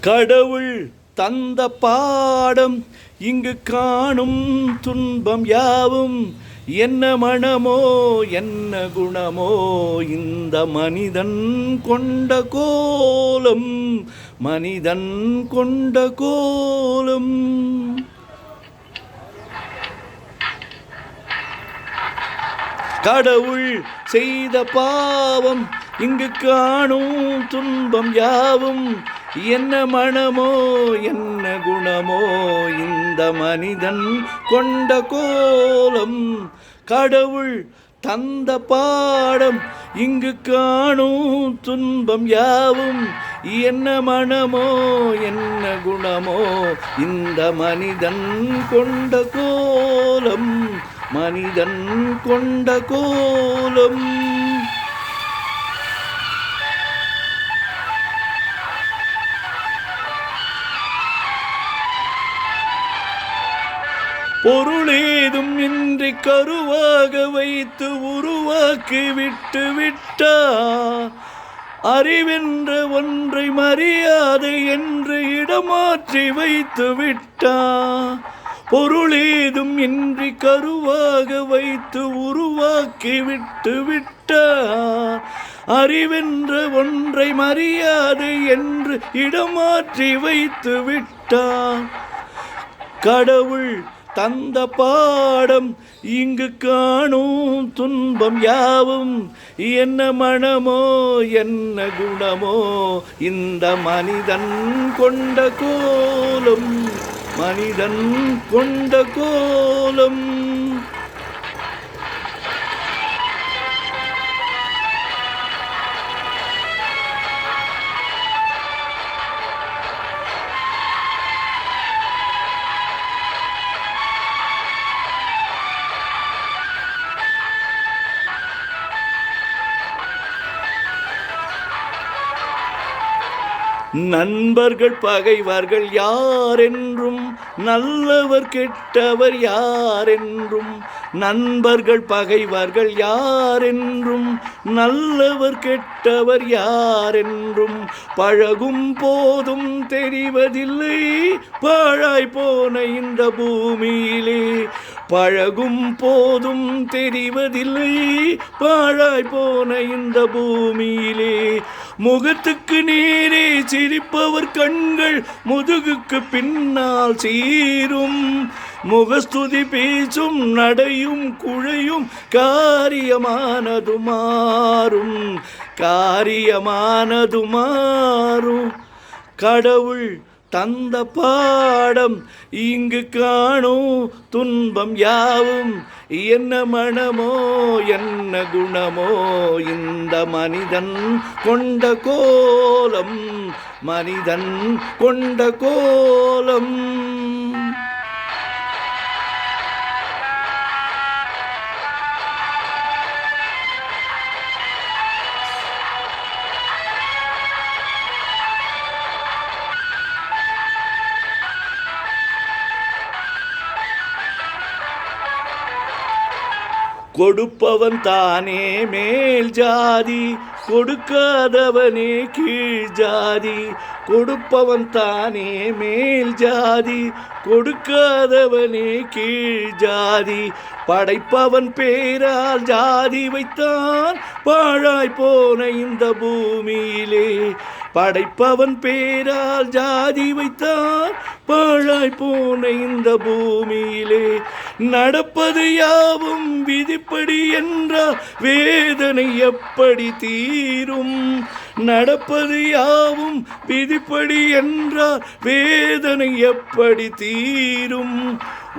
கடவுள் தந்த பாடம் இங்கு காணும் துன்பம் யாவும் என்ன மனமோ என்ன குணமோ இந்த மனிதன் கொண்ட கோலம் மனிதன் கொண்ட கோலம். கடவுள் செய்த பாவம் இங்கு காணும் துன்பம் யாவும் என்ன மனமோ என்ன குணமோ இந்த மனிதன் கொண்ட கோலம். கடவுள் தந்த பாடம் இங்கு காணும் துன்பம் யாவும் என்ன மனமோ என்ன குணமோ இந்த மனிதன் கொண்ட கோலம் மனிதன் கொண்ட கோலம். பொருளேதும் இன்றி கருவாக வைத்து உருவாக்கி விட்டு விட்டார். அறிவென்ற ஒன்றை மரியாதை என்று இடமாற்றி வைத்து விட்டார். பொருளேதும் இன்றி கருவாக வைத்து உருவாக்கி விட்டு விட்டார். அறிவென்ற ஒன்றை மரியாதை என்று இடமாற்றி வைத்து விட்டார். கடவுள் தந்த பாடம் இங்கு காணும் துன்பம் யாவும் என்ன மனமோ என்ன குணமோ இந்த மனிதன் கொண்ட கோலம் மனிதன் கொண்ட கோலம். நண்பர்கள் பகைவர்கள் யாரென்றும் நல்லவர் கெட்டவர் யாரென்றும். நண்பர்கள் பகைவர்கள் யாரென்றும் நல்லவர் கெட்டவர் யாரென்றும் பழகும் போதும் தெரிவதில்லை பாழாய் போன இந்த பூமியிலே. பழகும் போதும் தெரிவதில்லை பாழாய் போன இந்த பூமியிலே. முகத்துக்கு நேரே சிரிப்பவர் கண்கள் முதுகுக்கு பின்னால் சீரும். முகஸ்துதி பேசும் நடையும் குழையும் காரியமானது மாறும் காரியமானது மாறும். கடவுள் தந்த பாடம் இங்கு காணும் துன்பம் யாவும் என்ன மனமோ என்ன குணமோ இந்த மனிதன் கொண்ட கோலம் மனிதன் கொண்ட கோலம். கொடுப்பவன் தானே மேல் ஜாதி கொடுக்காதவனே கீழ் ஜாதி. கொடுப்பவன் தானே மேல் ஜாதி கொடுக்காதவனே கீழ் ஜாதி. படைப்பவன் பேரால் ஜாதி வைத்தான் பாழாய் போன இந்த பூமியிலே. படைப்பவன் பேரால் ஜாதி வைத்தான் பாழாய் போன இந்த பூமியிலே. நடப்பது யாவும் விதிப்படி என்றால் வேதனை எப்படி தீரும். நடப்பது யாவும் விதிப்படி என்றால் வேதனை எப்படி தீரும்.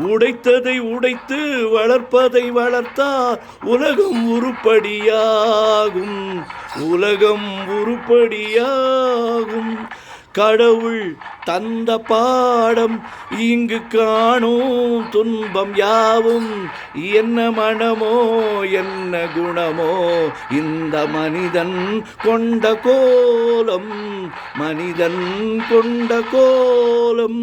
உடைத்ததை உடைத்து வளர்ப்பதை வளர்த்தால் உலகம் உருப்படியாகும் உலகம் உருப்படியாகும். கடவுள் தந்த பாடம் இங்கு காணும் துன்பம் யாவும் என்ன மனமோ என்ன குணமோ இந்த மனிதன் கொண்ட கோலம் மனிதன் கொண்ட கோலம்.